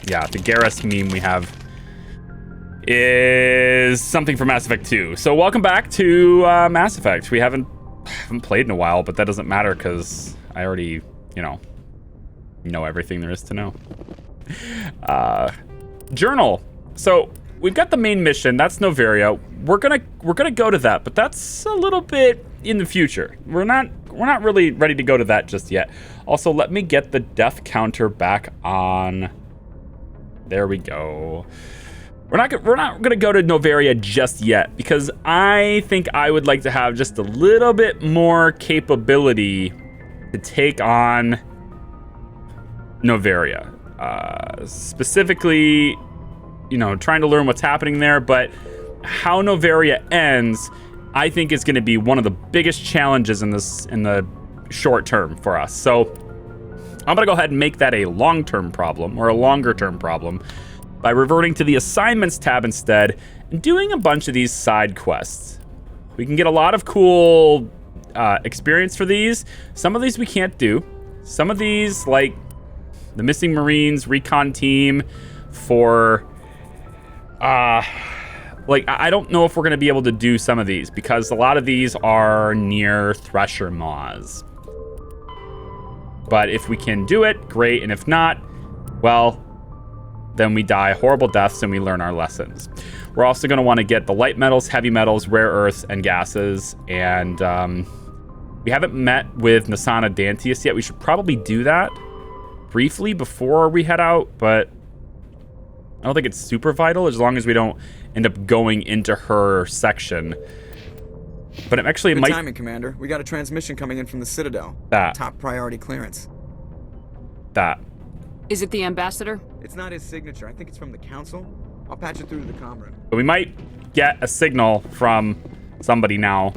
Yeah, the Garrus meme we have is something from Mass Effect 2. So welcome back to Mass Effect. We haven't played in a while, but that doesn't matter because I already, know everything there is to know. Journal. So we've got the main mission. That's Noveria. We're gonna go to that, but that's a little bit in the future. We're not really ready to go to that just yet. Also, let me get the death counter back on. There we go. We're not gonna go to Noveria just yet because I think I would like to have just a little bit more capability to take on Noveria. Specifically, trying to learn what's happening there, but how Noveria ends, I think is going to be one of the biggest challenges in the short term for us. So I'm going to go ahead and make that a long-term problem or a longer-term problem by reverting to the assignments tab instead and doing a bunch of these side quests. We can get a lot of cool experience for these. Some of these we can't do. Some of these, like the Missing Marines recon team for I don't know if we're going to be able to do some of these because a lot of these are near Thresher Maws. But if we can do it, great. And if not, well, then we die horrible deaths and we learn our lessons. We're also going to want to get the light metals, heavy metals, rare earths, and gases. And we haven't met with Nassana Dantius yet. We should probably do that briefly before we head out, but I don't think it's super vital as long as we don't end up going into her section. But it actually might... timing, Commander. We got a transmission coming in from the Citadel. That. Top priority clearance. That. Is it the ambassador? It's not his signature. I think it's from the Council. I'll patch it through to the comm room. But we might get a signal from somebody now.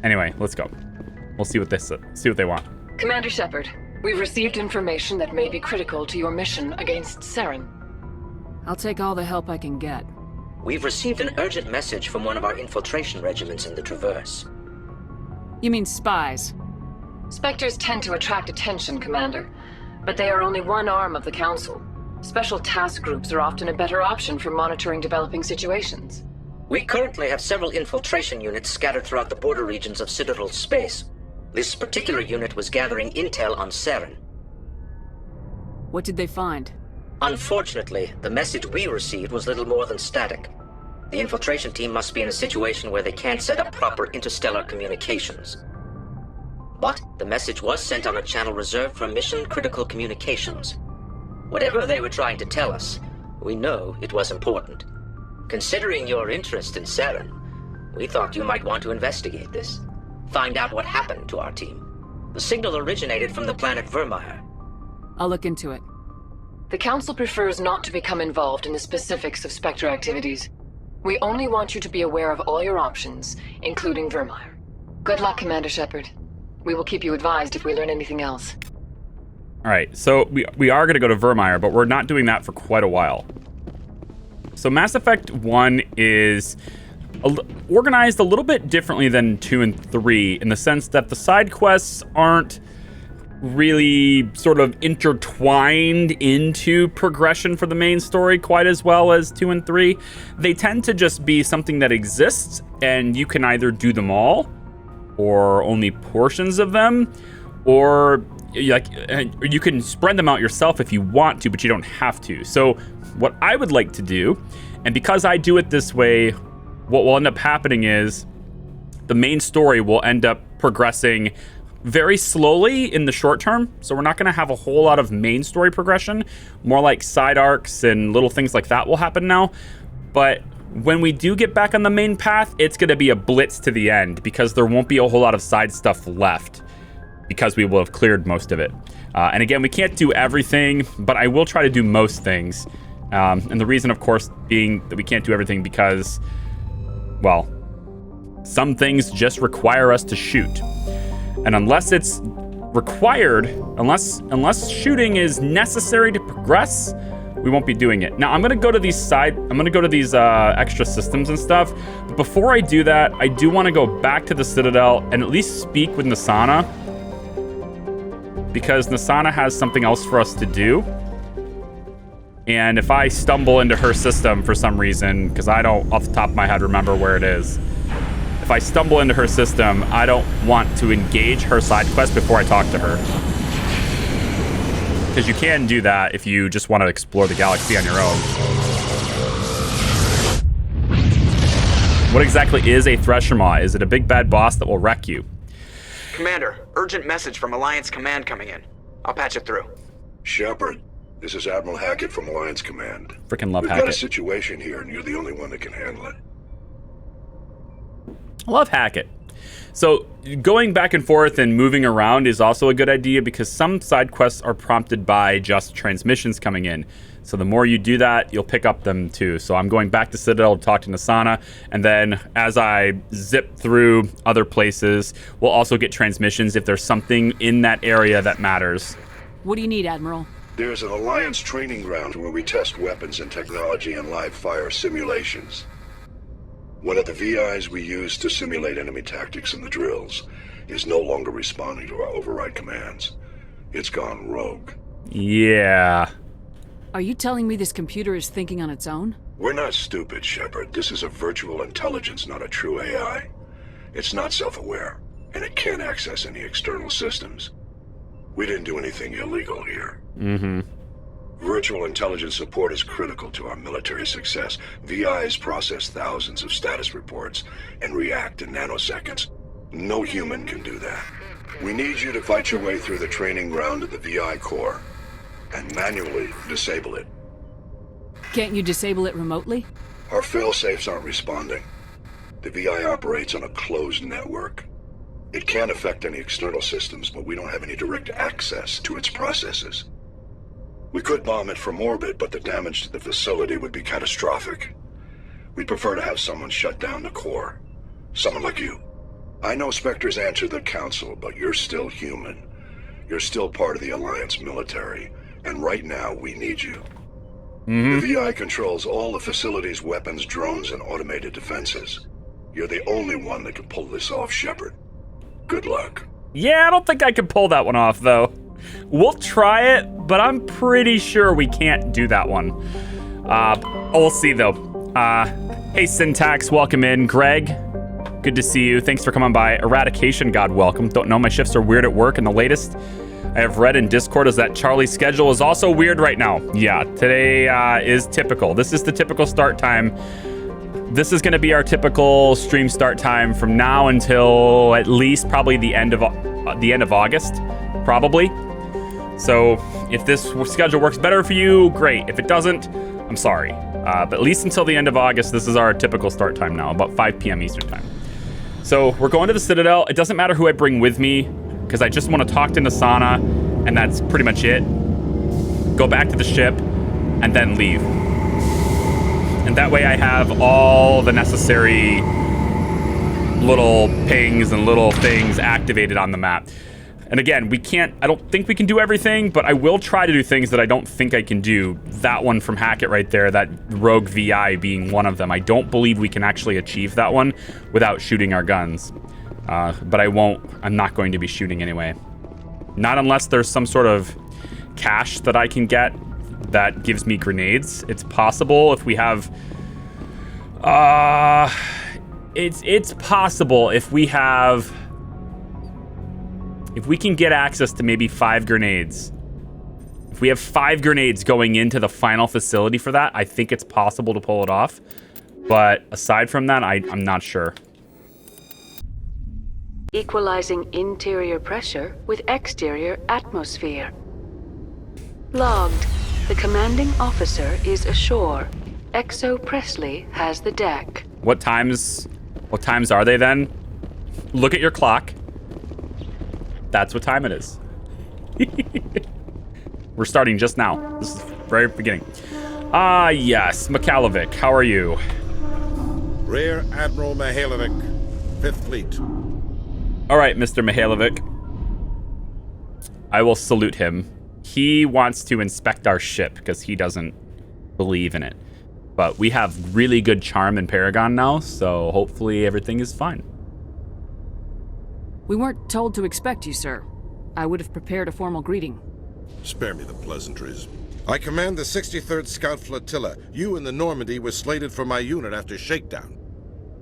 Anyway, let's go. We'll see what they want. Commander Shepard, we've received information that may be critical to your mission against Saren. I'll take all the help I can get. We've received an urgent message from one of our infiltration regiments in the Traverse. You mean spies? Spectres tend to attract attention, Commander, but they are only one arm of the Council. Special task groups are often a better option for monitoring developing situations. We currently have several infiltration units scattered throughout the border regions of Citadel space. This particular unit was gathering intel on Saren. What did they find? Unfortunately, the message we received was little more than static. The infiltration team must be in a situation where they can't set up proper interstellar communications. But the message was sent on a channel reserved for mission-critical communications. Whatever they were trying to tell us, we know it was important. Considering your interest in Saren, we thought you might want to investigate this. Find out what happened to our team. The signal originated from the planet Vermeer. I'll look into it. The Council prefers not to become involved in the specifics of Spectre activities. We only want you to be aware of all your options, including Vermeer. Good luck, Commander Shepard. We will keep you advised if we learn anything else. All right, so we are going to go to Vermeer, but we're not doing that for quite a while. So Mass Effect 1 is organized a little bit differently than 2 and 3 in the sense that the side quests aren't really sort of intertwined into progression for the main story quite as well as 2 and 3. They tend to just be something that exists and you can either do them all or only portions of them, or you can spread them out yourself if you want to, but you don't have to. So what I would like to do, and because I do it this way, what will end up happening is the main story will end up progressing very slowly in the short term. So we're not going to have a whole lot of main story progression. More like side arcs and little things like that will happen now. But when we do get back on the main path, it's going to be a blitz to the end because there won't be a whole lot of side stuff left because we will have cleared most of it. And again, we can't do everything, but I will try to do most things. And the reason, of course, being that we can't do everything because, well, some things just require us to shoot. And unless it's required, unless shooting is necessary to progress, we won't be doing it. Now, I'm going to go to these extra systems and stuff. But before I do that, I do want to go back to the Citadel and at least speak with Nassana, because Nassana has something else for us to do. And if I stumble into her system for some reason, because I don't, off the top of my head, remember where it is. If I stumble into her system, I don't want to engage her side quest before I talk to her. Because you can do that if you just want to explore the galaxy on your own. What exactly is a Thresher Maw? Is it a big bad boss that will wreck you? Commander, urgent message from Alliance Command coming in. I'll patch it through. Shepard, this is Admiral Hackett from Alliance Command. Freaking love We've got a Hackett. situation here, and you're the only one that can handle it. Love Hackett. So going back and forth and moving around is also a good idea because some side quests are prompted by just transmissions coming in. So the more you do that, you'll pick up them too. So I'm going back to Citadel to talk to Nassana, and then as I zip through other places, we'll also get transmissions if there's something in that area that matters. What do you need, Admiral? There's an Alliance training ground where we test weapons and technology in live fire simulations. One of the VIs we use to simulate enemy tactics in the drills is no longer responding to our override commands. It's gone rogue. Yeah. Are you telling me this computer is thinking on its own? We're not stupid, Shepard. This is a virtual intelligence, not a true AI. It's not self-aware, and it can't access any external systems. We didn't do anything illegal here. Mm-hmm. Virtual intelligence support is critical to our military success. VIs process thousands of status reports and react in nanoseconds. No human can do that. We need you to fight your way through the training ground of the VI core and manually disable it. Can't you disable it remotely? Our fail-safes aren't responding. The VI operates on a closed network. It can't affect any external systems, but we don't have any direct access to its processes. We could bomb it from orbit, but the damage to the facility would be catastrophic. We'd prefer to have someone shut down the core. Someone like you. I know Spectres answer the Council, but you're still human. You're still part of the Alliance military, and right now we need you. The VI controls all the facility's weapons, drones, and automated defenses. You're the only one that can pull this off, Shepard. Good luck. Yeah, I don't think I can pull that one off, though. We'll try it, but I'm pretty sure we can't do that one. We'll see, though. Hey, Syntax, welcome in. Greg, good to see you. Thanks for coming by. Eradication God, welcome. Don't know, my shifts are weird at work, and the latest I have read in Discord is that Charlie's schedule is also weird right now. Yeah, today is typical. This is the typical start time. This is going to be our typical stream start time from now until at least probably the end of August, probably. So if this schedule works better for you, great. If it doesn't, I'm sorry. But at least until the end of August, this is our typical start time now, about 5 p.m. Eastern time. So we're going to the Citadel. It doesn't matter who I bring with me, because I just want to talk to Nassana, and that's pretty much it. Go back to the ship, and then leave. And that way I have all the necessary little pings and little things activated on the map. And again, I don't think we can do everything, but I will try to do things that I don't think I can do. That one from Hackett right there, that rogue VI being one of them. I don't believe we can actually achieve that one without shooting our guns. But I'm not going to be shooting anyway. Not unless there's some sort of cache that I can get that gives me grenades. It's possible if we have... It's possible if we have... If we can get access to maybe 5 grenades. If we have 5 grenades going into the final facility for that, I think it's possible to pull it off. But aside from that, I'm not sure. Equalizing interior pressure with exterior atmosphere. Logged. The commanding officer is ashore. Exo Presley has the deck. What times are they then? Look at your clock. That's what time it is. We're starting just now. This is the very beginning. Yes. Mihailovic, how are you? Rear Admiral Mihailovic, 5th Fleet. All right, Mr. Mihailovic. I will salute him. He wants to inspect our ship because he doesn't believe in it. But we have really good charm in Paragon now, so hopefully everything is fine. We weren't told to expect you, sir. I would have prepared a formal greeting. Spare me the pleasantries. I command the 63rd Scout Flotilla. You and the Normandy were slated for my unit after shakedown.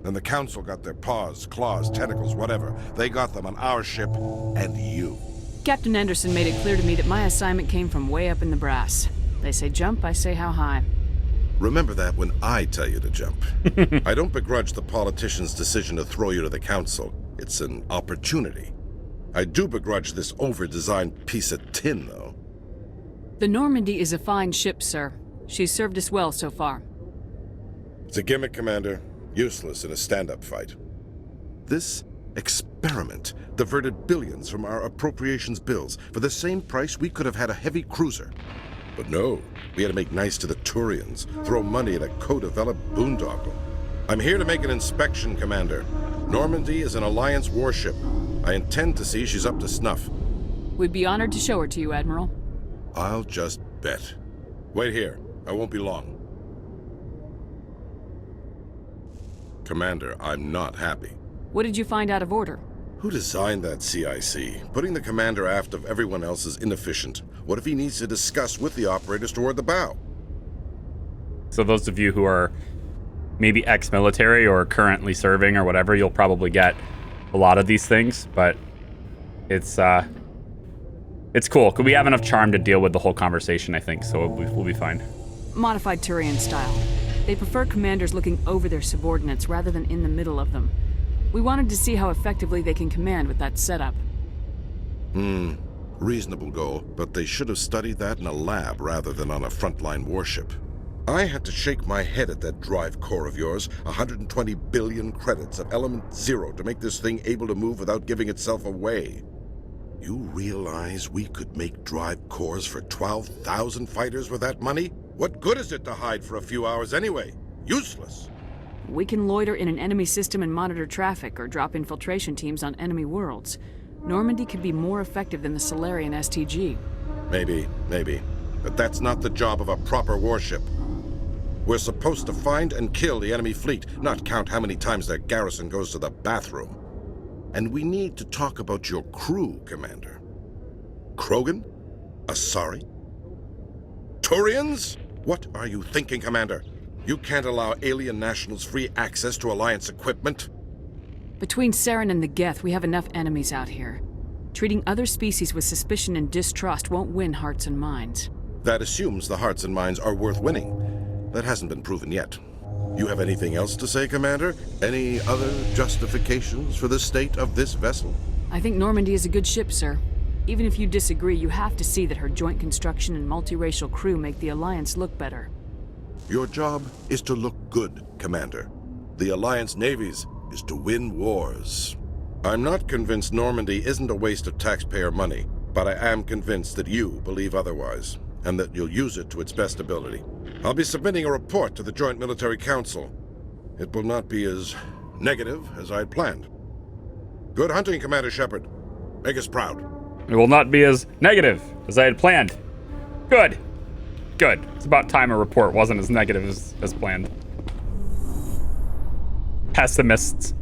Then the Council got their paws, claws, tentacles, whatever. They got them on our ship, and you. Captain Anderson made it clear to me that my assignment came from way up in the brass. They say jump, I say how high. Remember that when I tell you to jump. I don't begrudge the politician's decision to throw you to the Council. It's an opportunity. I do begrudge this over-designed piece of tin, though. The Normandy is a fine ship, sir. She's served us well so far. It's a gimmick, Commander. Useless in a stand-up fight. This experiment diverted billions from our appropriations bills. For the same price, we could have had a heavy cruiser. But no, we had to make nice to the Turians, throw money at a co-developed boondoggle. I'm here to make an inspection, Commander. Normandy is an Alliance warship. I intend to see she's up to snuff. We'd be honored to show her to you, Admiral. I'll just bet. Wait here. I won't be long. Commander, I'm not happy. What did you find out of order? Who designed that CIC? Putting the commander aft of everyone else is inefficient. What if he needs to discuss with the operators toward the bow? So those of you who are maybe ex-military or currently serving or whatever, you'll probably get a lot of these things, but it's cool. We have enough charm to deal with the whole conversation, I think, so we'll be fine. Modified Turian style. They prefer commanders looking over their subordinates rather than in the middle of them. We wanted to see how effectively they can command with that setup. Reasonable goal, but they should have studied that in a lab rather than on a frontline warship. I had to shake my head at that drive core of yours, 120 billion credits at element 0 to make this thing able to move without giving itself away. You realize we could make drive cores for 12,000 fighters with that money? What good is it to hide for a few hours anyway? Useless. We can loiter in an enemy system and monitor traffic or drop infiltration teams on enemy worlds. Normandy could be more effective than the Saleon STG. Maybe. But that's not the job of a proper warship. We're supposed to find and kill the enemy fleet, not count how many times their garrison goes to the bathroom. And we need to talk about your crew, Commander. Krogan? Asari? Turians? What are you thinking, Commander? You can't allow alien nationals free access to Alliance equipment? Between Saren and the Geth, we have enough enemies out here. Treating other species with suspicion and distrust won't win hearts and minds. That assumes the hearts and minds are worth winning. That hasn't been proven yet. You have anything else to say, Commander? Any other justifications for the state of this vessel? I think Normandy is a good ship, sir. Even if you disagree, you have to see that her joint construction and multiracial crew make the Alliance look better. Your job is to look good, Commander. The Alliance navies is to win wars. I'm not convinced Normandy isn't a waste of taxpayer money, but I am convinced that you believe otherwise, and that you'll use it to its best ability. I'll be submitting a report to the Joint Military Council. It will not be as negative as I had planned. Good hunting, Commander Shepard. Make us proud. It will not be as negative as I had planned. Good. It's about time a report wasn't as negative as planned. Pessimists.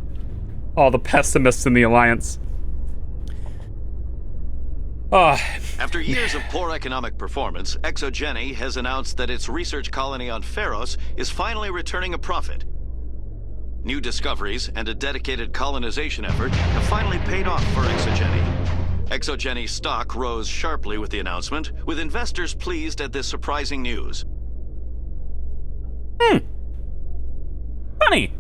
All the pessimists in the Alliance. After years of poor economic performance, Exogeny has announced that its research colony on Pharos is finally returning a profit. New discoveries and a dedicated colonization effort have finally paid off for Exogeny. Exogeny's stock rose sharply with the announcement, with investors pleased at this surprising news. Funny.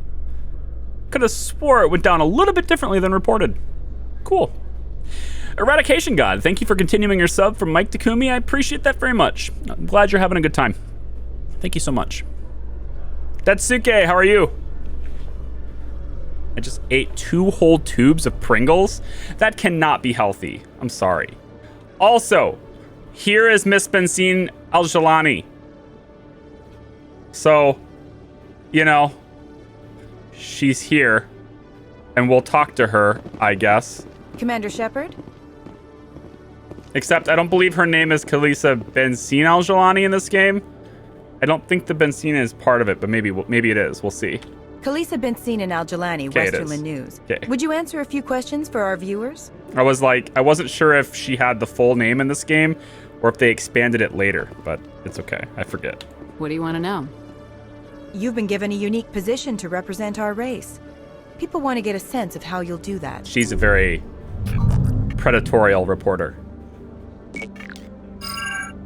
Could have swore it went down a little bit differently than reported. Cool. Eradication God, thank you for continuing your sub from Mike Takumi. I appreciate that very much. I'm glad you're having a good time. Thank you so much. Tetsuke, how are you? I just ate 2 whole tubes of Pringles? That cannot be healthy. I'm sorry. Also, here is Miss Benzine Al-Jilani. So, you know, she's here, and we'll talk to her, I guess. Commander Shepard? Except I don't believe her name is Khaleesa Benzine Al-Jilani in this game. I don't think the Benzine is part of it, but maybe it is. We'll see. Khaleesa Benzine and Al-Jilani, Okay, Westerland News. Okay. Would you answer a few questions for our viewers? I wasn't sure if she had the full name in this game or if they expanded it later, but it's okay. I forget. What do you want to know? You've been given a unique position to represent our race. People want to get a sense of how you'll do that. She's a very predatorial reporter.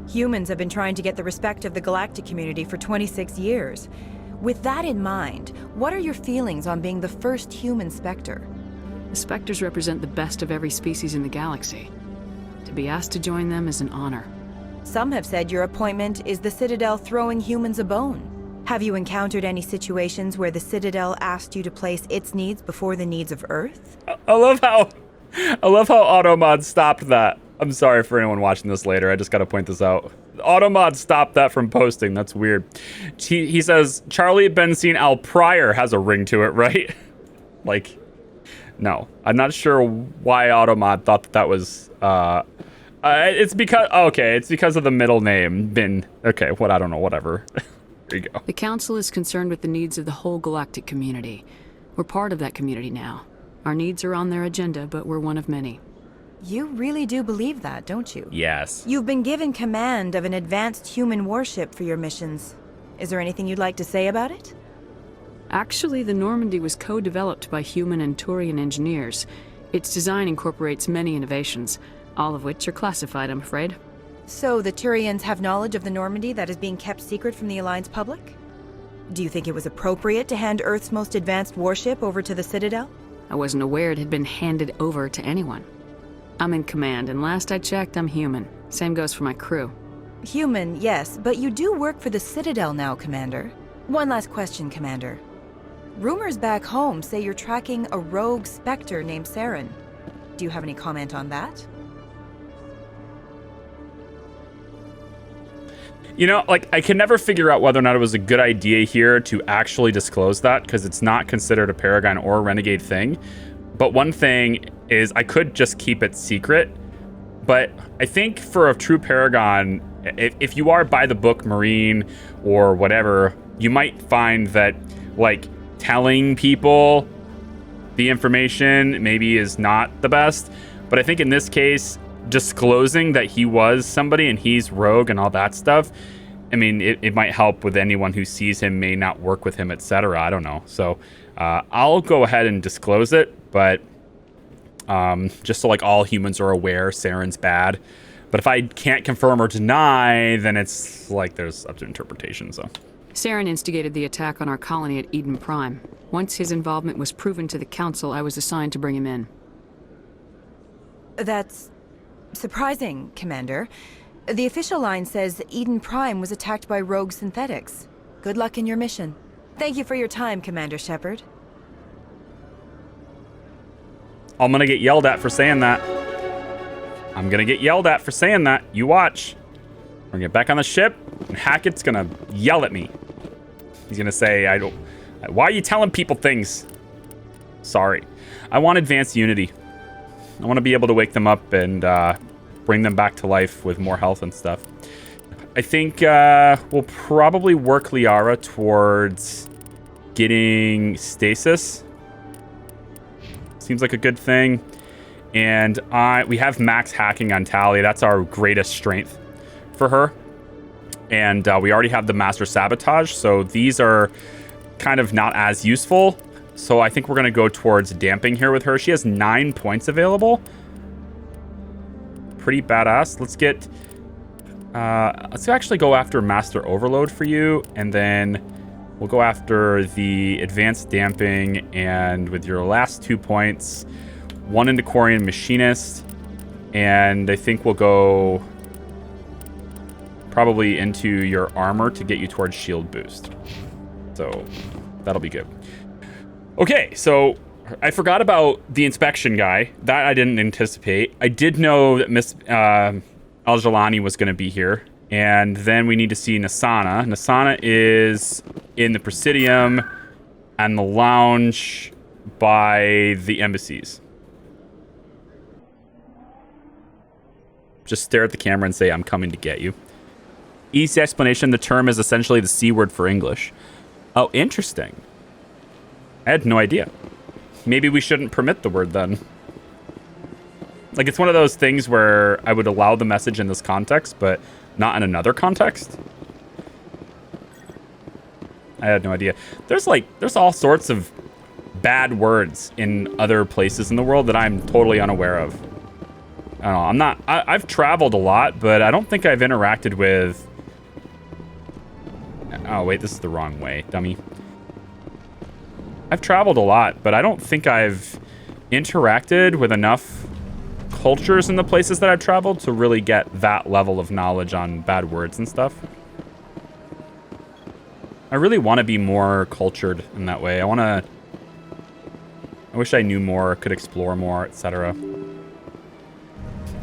Humans have been trying to get the respect of the galactic community for 26 years. With that in mind, what are your feelings on being the first human Spectre? The Spectres represent the best of every species in the galaxy. To be asked to join them is an honor. Some have said your appointment is the Citadel throwing humans a bone. Have you encountered any situations where the Citadel asked you to place its needs before the needs of Earth? I love how Automod stopped that. I'm sorry for anyone watching this later. I just got to point this out. Automod stopped that from posting. That's weird. He says, Charlie Benzine Al Pryor has a ring to it, right? Like, no. I'm not sure why Automod thought that was... it's because... Okay, it's because of the middle name. Bin. Okay, what? I don't know. Whatever. There you go. The Council is concerned with the needs of the whole galactic community. We're part of that community now. Our needs are on their agenda, but we're one of many. You really do believe that, don't you? Yes. You've been given command of an advanced human warship for your missions. Is there anything you'd like to say about it? Actually, the Normandy was co-developed by human and Turian engineers. Its design incorporates many innovations, all of which are classified, I'm afraid. So the Turians have knowledge of the Normandy that is being kept secret from the Alliance public? Do you think it was appropriate to hand Earth's most advanced warship over to the Citadel? I wasn't aware it had been handed over to anyone. I'm in command, and last I checked, I'm human. Same goes for my crew. Human, yes, but you do work for the Citadel now, Commander. One last question, Commander. Rumors back home say you're tracking a rogue Spectre named Saren. Do you have any comment on that? You know, like, I can never figure out whether or not it was a good idea here to actually disclose that, because it's not considered a Paragon or a Renegade thing. But one thing is, I could just keep it secret. But I think for a true Paragon, if you are by the book Marine or whatever, you might find that, like, telling people the information maybe is not the best. But I think in this case, disclosing that he was somebody and he's rogue and all that stuff, I mean, it might help with anyone who sees him, may not work with him, etc. I don't know. So I'll go ahead and disclose it, but just so like all humans are aware, Saren's bad. But if I can't confirm or deny, then it's like there's up to interpretation. So Saren instigated the attack on our colony at Eden Prime. Once his involvement was proven to the Council, I was assigned to bring him in. That's surprising, Commander. The official line says Eden Prime was attacked by rogue synthetics. Good luck in your mission. Thank you for your time, Commander Shepard. I'm gonna get yelled at for saying that. I'm gonna get yelled at for saying that. You watch. We're gonna get back on the ship, and Hackett's gonna yell at me. He's gonna say, why are you telling people things? Sorry. I want advanced Unity. I want to be able to wake them up and bring them back to life with more health and stuff. I think we'll probably work Liara towards getting stasis. Seems like a good thing. And we have max hacking on Tali. That's our greatest strength for her. And we already have the master sabotage. So these are kind of not as useful. So I think we're going to go towards damping here with her. She has 9 points available. Pretty badass. Let's get... let's actually go after Master Overload for you. And then we'll go after the Advanced Damping. And with your last 2 points, 1 into Quarian Machinist. And I think we'll go probably into your Armor to get you towards Shield Boost. So that'll be good. Okay, so I forgot about the inspection guy. That I didn't anticipate. I did know that Miss Al-Jilani was going to be here. And then we need to see Nassana. Nassana is in the Presidium and the lounge by the embassies. Just stare at the camera and say, I'm coming to get you. Easy explanation, the term is essentially the C word for English. Oh, interesting. I had no idea. Maybe we shouldn't permit the word then. Like, it's one of those things where I would allow the message in this context, but not in another context. I had no idea. There's all sorts of bad words in other places in the world that I'm totally unaware of. I don't know. I've traveled a lot, but I don't think I've interacted with... Oh, wait, this is the wrong way, dummy. I've traveled a lot, but I don't think I've interacted with enough cultures in the places that I've traveled to really get that level of knowledge on bad words and stuff. I really want to be more cultured in that way. I wish I knew more, could explore more, etc.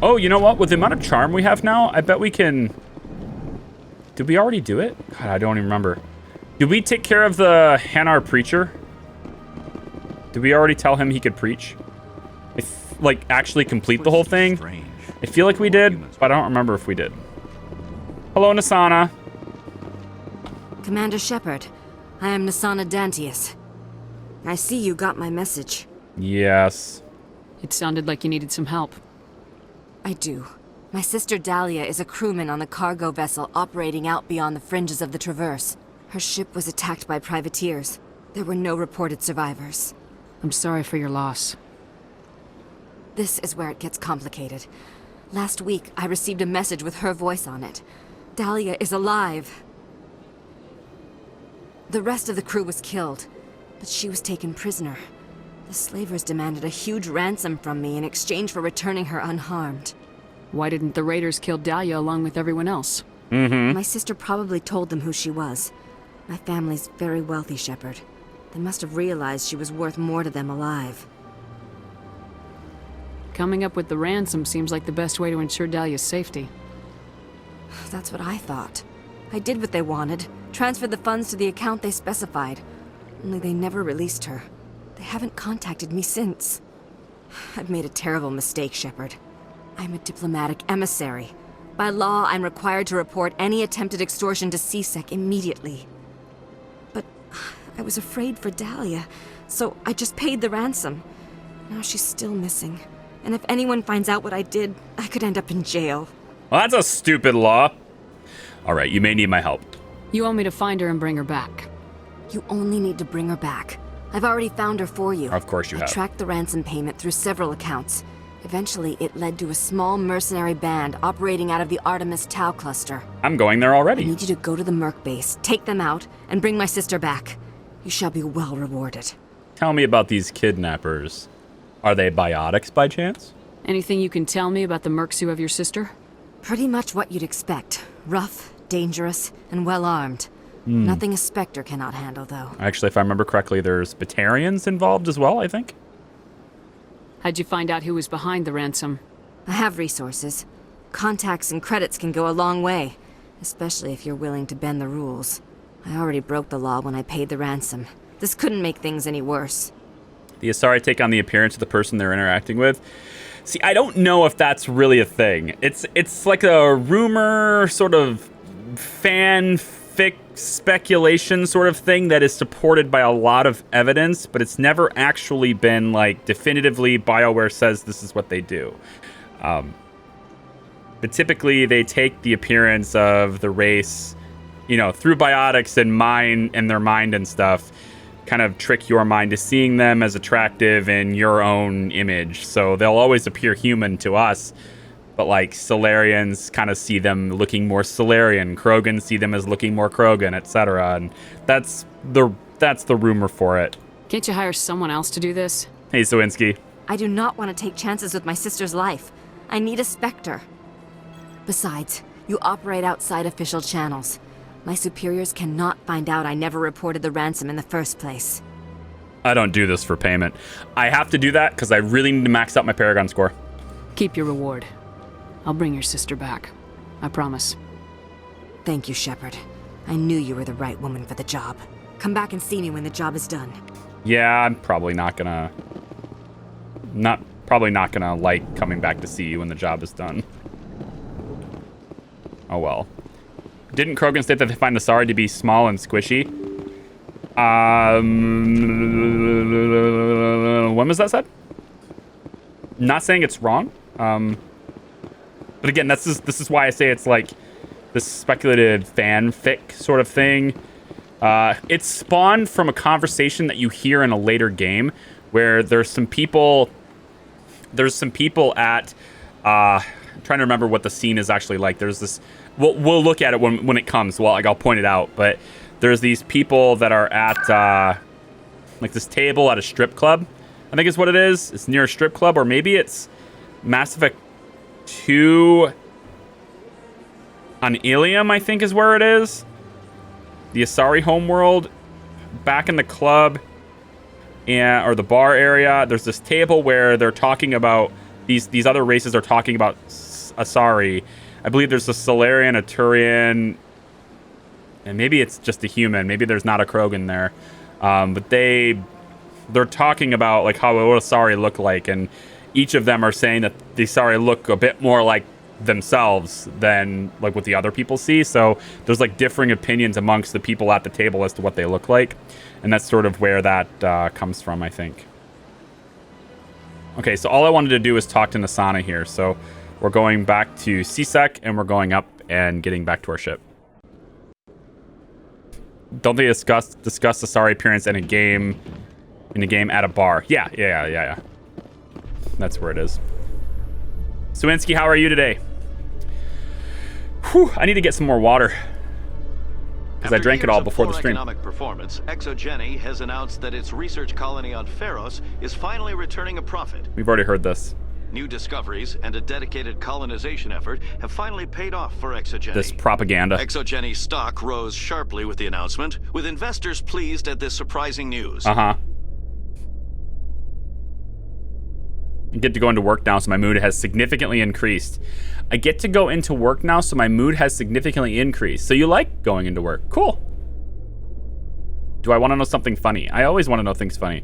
Oh, you know what? With the amount of charm we have now, I bet we can... Did we already do it? God, I don't even remember. Did we take care of the Hanar preacher? Did we already tell him he could preach? Like, actually complete the whole thing? I feel like we did, but I don't remember if we did. Hello, Nassana. Commander Shepard, I am Nassana Dantius. I see you got my message. Yes. It sounded like you needed some help. I do. My sister Dahlia is a crewman on the cargo vessel operating out beyond the fringes of the Traverse. Her ship was attacked by privateers. There were no reported survivors. I'm sorry for your loss. This is where it gets complicated. Last week, I received a message with her voice on it. Dahlia is alive. The rest of the crew was killed, but she was taken prisoner. The slavers demanded a huge ransom from me in exchange for returning her unharmed. Why didn't the raiders kill Dahlia along with everyone else? My sister probably told them who she was. My family's very wealthy, Shepard. They must have realized she was worth more to them alive. Coming up with the ransom seems like the best way to ensure Dahlia's safety. That's what I thought. I did what they wanted, transferred the funds to the account they specified. Only they never released her. They haven't contacted me since. I've made a terrible mistake, Shepard. I'm a diplomatic emissary. By law, I'm required to report any attempted extortion to CSEC immediately. But I was afraid for Dahlia, so I just paid the ransom. Now she's still missing. And if anyone finds out what I did, I could end up in jail. Well, that's a stupid law. All right, you may need my help. You want me to find her and bring her back? You only need to bring her back. I've already found her for you. Of course you have. I tracked the ransom payment through several accounts. Eventually, it led to a small mercenary band operating out of the Artemis Tau cluster. I'm going there already. I need you to go to the Merc base, take them out, and bring my sister back. You shall be well rewarded. Tell me about these kidnappers. Are they biotics by chance? Anything you can tell me about the mercs who have your sister? Pretty much what you'd expect. Rough, dangerous, and well-armed. Nothing a Spectre cannot handle, though. Actually, if I remember correctly, there's Batarians involved as well, I think. How'd you find out who was behind the ransom? I have resources. Contacts and credits can go a long way, especially if you're willing to bend the rules. I already broke the law when I paid the ransom. This couldn't make things any worse. The Asari take on the appearance of the person they're interacting with. See, I don't know if that's really a thing. It's like a rumor, sort of fanfic speculation sort of thing that is supported by a lot of evidence, but it's never actually been like definitively BioWare says this is what they do. But typically they take the appearance of the race, you know, through biotics and their mind and stuff, kind of trick your mind to seeing them as attractive in your own image. So they'll always appear human to us, but like Salarians kind of see them looking more Salarian, Krogan see them as looking more Krogan, etc. And that's the rumor for it. Can't you hire someone else to do this? Hey, Sawinski. I do not want to take chances with my sister's life. I need a Spectre. Besides, you operate outside official channels. My superiors cannot find out I never reported the ransom in the first place. I don't do this for payment. I have to do that because I really need to max out my Paragon score. Keep your reward. I'll bring your sister back. I promise. Thank you, Shepard. I knew you were the right woman for the job. Come back and see me when the job is done. Yeah, I'm probably not gonna like coming back to see you when the job is done. Oh well. Didn't Krogan state that they find the Asari to be small and squishy? When was that said? Not saying it's wrong. But again, this is why I say it's like this speculative fanfic sort of thing. It's spawned from a conversation that you hear in a later game where there's some people at I'm trying to remember what the scene is actually like. There's this we'll look at it when it comes. Well, like I'll point it out, but there's these people that are at like this table at a strip club. I think is what it is. It's near a strip club, or maybe it's Mass Effect 2 on Ilium, I think is where it is. The Asari homeworld, back in the club, or the bar area. There's this table where they're talking about these other races are talking about Asari. I believe there's a Saleon, a Turian, and maybe it's just a human. Maybe there's not a Krogan there, but they're talking about like how what Asari look like, and each of them are saying that the Asari look a bit more like themselves than like what the other people see. So there's like differing opinions amongst the people at the table as to what they look like, and that's sort of where that comes from, I think. Okay, so all I wanted to do is talk to Nassana here. So we're going back to CSEC and we're going up and getting back to our ship. Don't they discuss Asari appearance in a game at a bar? Yeah. That's where it is. Swinsky, how are you today? Whew, I need to get some more water, because I drank it all before the stream. Economic performance, ExoGeni has announced that its research colony on Pharos is finally returning a profit. We've already heard this. New discoveries and a dedicated colonization effort have finally paid off for ExoGeni. This propaganda. ExoGeni stock rose sharply with the announcement, with investors pleased at this surprising news. I get to go into work now, so my mood has significantly increased. I get to go into work now, so my mood has significantly increased. So you like going into work. Cool. Do I want to know something funny? I always want to know things funny.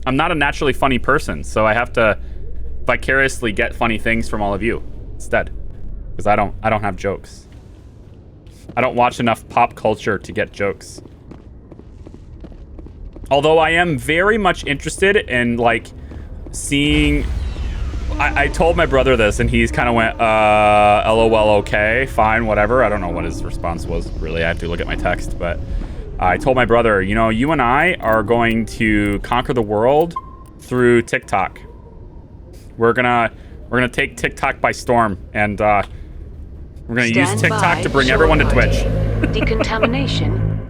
I'm not a naturally funny person, so I have to vicariously get funny things from all of you instead. Because I don't have jokes. I don't watch enough pop culture to get jokes. Although I am very much interested in, like, seeing... I told my brother this, and he's kind of went, LOL, okay, fine, whatever. I don't know what his response was, really. I have to look at my text, but I told my brother, you know, you and I are going to conquer the world through TikTok. We're gonna take TikTok by storm, and we're gonna use TikTok to bring everyone to Twitch. Decontamination.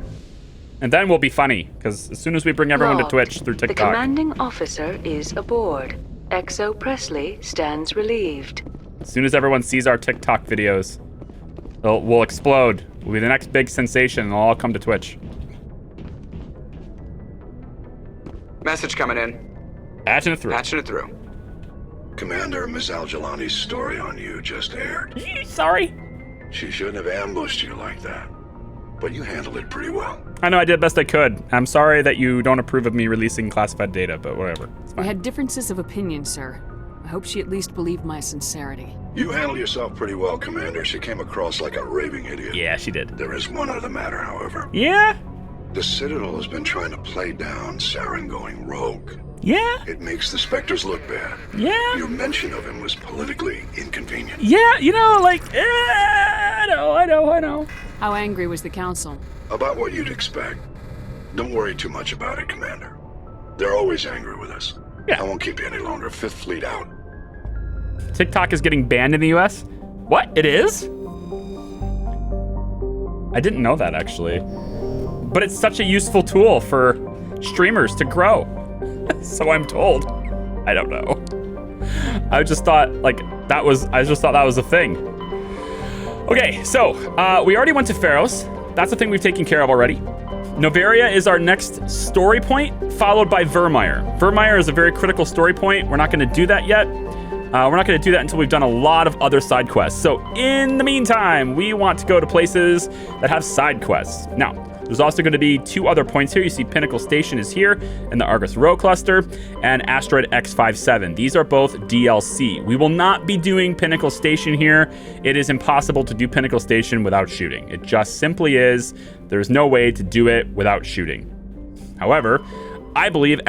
And then we'll be funny, because as soon as we bring everyone to Twitch through TikTok. The commanding officer is aboard. Exo Presley stands relieved. As soon as everyone sees our TikTok videos, we'll explode. We'll be the next big sensation, and they'll all come to Twitch. Message coming in. Patching it through. Patching it through. Commander, Ms. Al-Jilani's story on you just aired. Sorry. She shouldn't have ambushed you like that, but you handled it pretty well. I know I did best I could. I'm sorry that you don't approve of me releasing classified data, but whatever. We had differences of opinion, sir. I hope she at least believed my sincerity. You handled yourself pretty well, Commander. She came across like a raving idiot. Yeah, she did. There is one other matter, however. Yeah? The Citadel has been trying to play down Saren going rogue. Yeah? It makes the Spectres look bad. Yeah? Your mention of him was politically inconvenient. Yeah, you know, like, I know. How angry was the council? About what you'd expect. Don't worry too much about it, Commander. They're always angry with us. Yeah. I won't keep you any longer. Fifth Fleet out. TikTok is getting banned in the US? What? It is? I didn't know that, actually. But it's such a useful tool for streamers to grow. So I'm told. I don't know. I just thought, like, that was a thing. Okay, so, we already went to Pharos. That's a thing we've taken care of already. Novaria is our next story point, followed by Virmire. Virmire is a very critical story point. We're not going to do that yet. We're not going to do that until we've done a lot of other side quests. So in the meantime, we want to go to places that have side quests. Now, there's also going to be 2 other points here. You see Pinnacle Station is here in the Argus Row cluster, and Asteroid X57. These are both DLC. We will not be doing Pinnacle Station here. It is impossible to do Pinnacle Station without shooting. It just simply is. There's no way to do it without shooting. However, I believe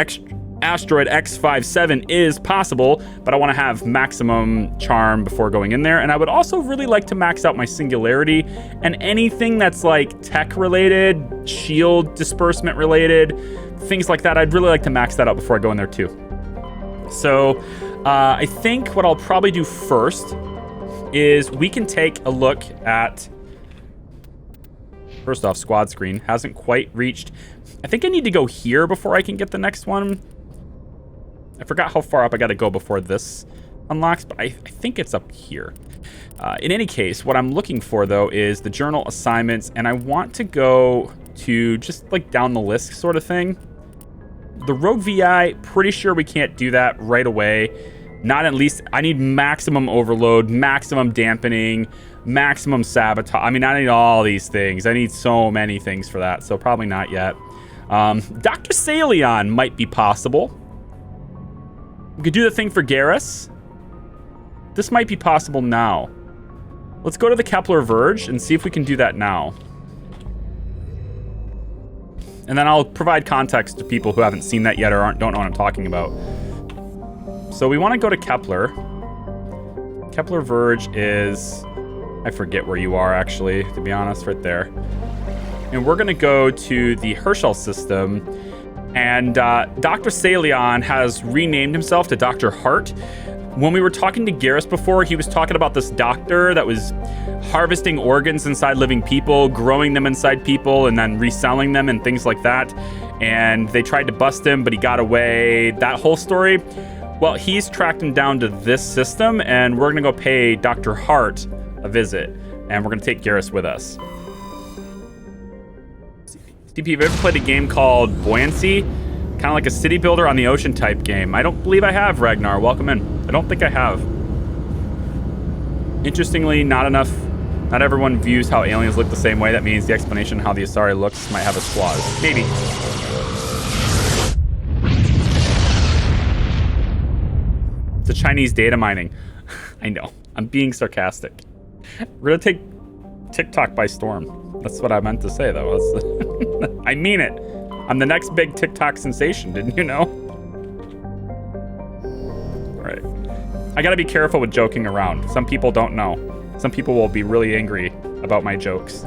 asteroid X57 is possible, but I want to have maximum charm before going in there. And I would also really like to max out my singularity and anything that's like tech related, shield disbursement related, things like that. I'd really like to max that out before I go in there too. So I think what I'll probably do first is we can take a look at, first off, squad screen hasn't quite reached. I think I need to go here before I can get the next one. I forgot how far up I got to go before this unlocks, but I think it's up here. In any case, what I'm looking for though is the journal assignments, and I want to go to just like down the list sort of thing. The rogue VI, pretty sure we can't do that right away. Not at least, I need maximum overload, maximum dampening, maximum sabotage. I mean, I need all these things. I need so many things for that, so probably not yet. Dr. Saleon might be possible. We could do the thing for Garrus. This might be possible now. Let's go to the Kepler Verge and see if we can do that now. And then I'll provide context to people who haven't seen that yet or don't know what I'm talking about. So we want to go to Kepler. Kepler Verge is, I forget where you are actually, to be honest, right there. And we're going to go to the Herschel system. And Dr. Saleon has renamed himself to Dr. Hart. When we were talking to Garrus before, he was talking about this doctor that was harvesting organs inside living people, growing them inside people, and then reselling them and things like that. And they tried to bust him, but he got away. That whole story. Well, he's tracked him down to this system, and we're going to go pay Dr. Hart a visit. And we're going to take Garrus with us. DP, have you ever played a game called Buoyancy? Kind of like a city builder on the ocean type game. I don't believe I have, Ragnar. Welcome in. I don't think I have. Interestingly, not everyone views how aliens look the same way. That means the explanation how the Asari looks might have its flaws. Maybe. It's a Chinese data mining. I know. I'm being sarcastic. We're going to take TikTok by storm. That's what I meant to say, though. I mean it. I'm the next big TikTok sensation, didn't you know? All right. I gotta be careful with joking around. Some people don't know. Some people will be really angry about my jokes.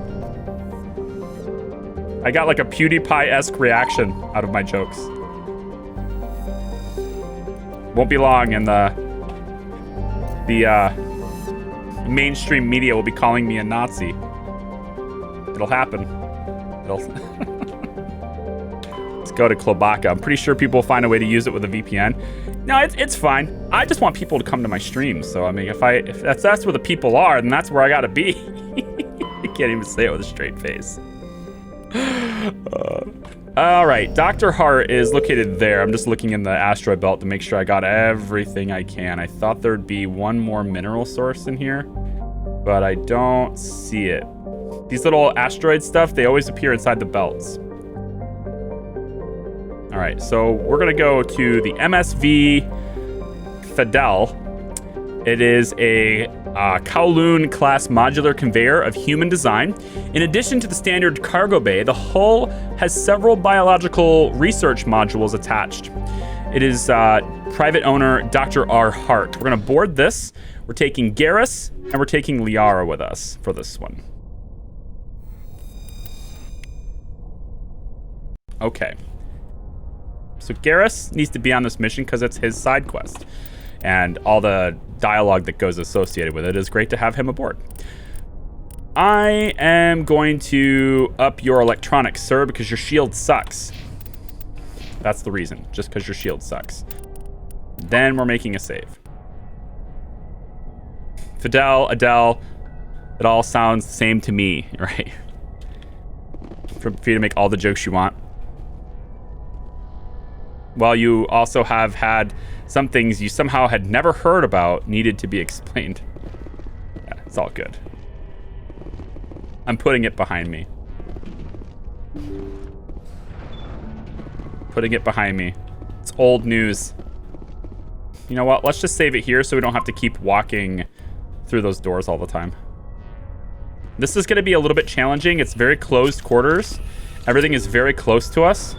I got like a PewDiePie-esque reaction out of my jokes. Won't be long and the mainstream media will be calling me a Nazi. It'll happen. Let's go to Klobaka. I'm pretty sure people will find a way to use it with a VPN. No, it's fine. I just want people to come to my streams. So I mean, if that's where the people are, then that's where I gotta be. I can't even say it with a straight face. All right, Dr. Hart is located there. I'm just looking in the asteroid belt to make sure I got everything I can. I thought there'd be one more mineral source in here, but I don't see it. These little asteroid stuff, they always appear inside the belts. All right, so we're gonna go to the MSV Citadel. It is a Kowloon class modular conveyor of human design. In addition to the standard cargo bay, the hull has several biological research modules attached. It is private owner Dr. R. Hart. We're gonna board this. We're taking Garrus and we're taking Liara with us for this one. Okay. So Garrus needs to be on this mission because it's his side quest. And all the dialogue that goes associated with it is great to have him aboard. I am going to up your electronics, sir, because your shield sucks. That's the reason, just because your shield sucks. Then we're making a save. Fidel, Adele, it all sounds the same to me, right? For you to make all the jokes you want. While you also have had some things you somehow had never heard about needed to be explained. Yeah, it's all good. I'm putting it behind me. Putting it behind me. It's old news. You know what? Let's just save it here so we don't have to keep walking through those doors all the time. This is going to be a little bit challenging. It's very closed quarters. Everything is very close to us.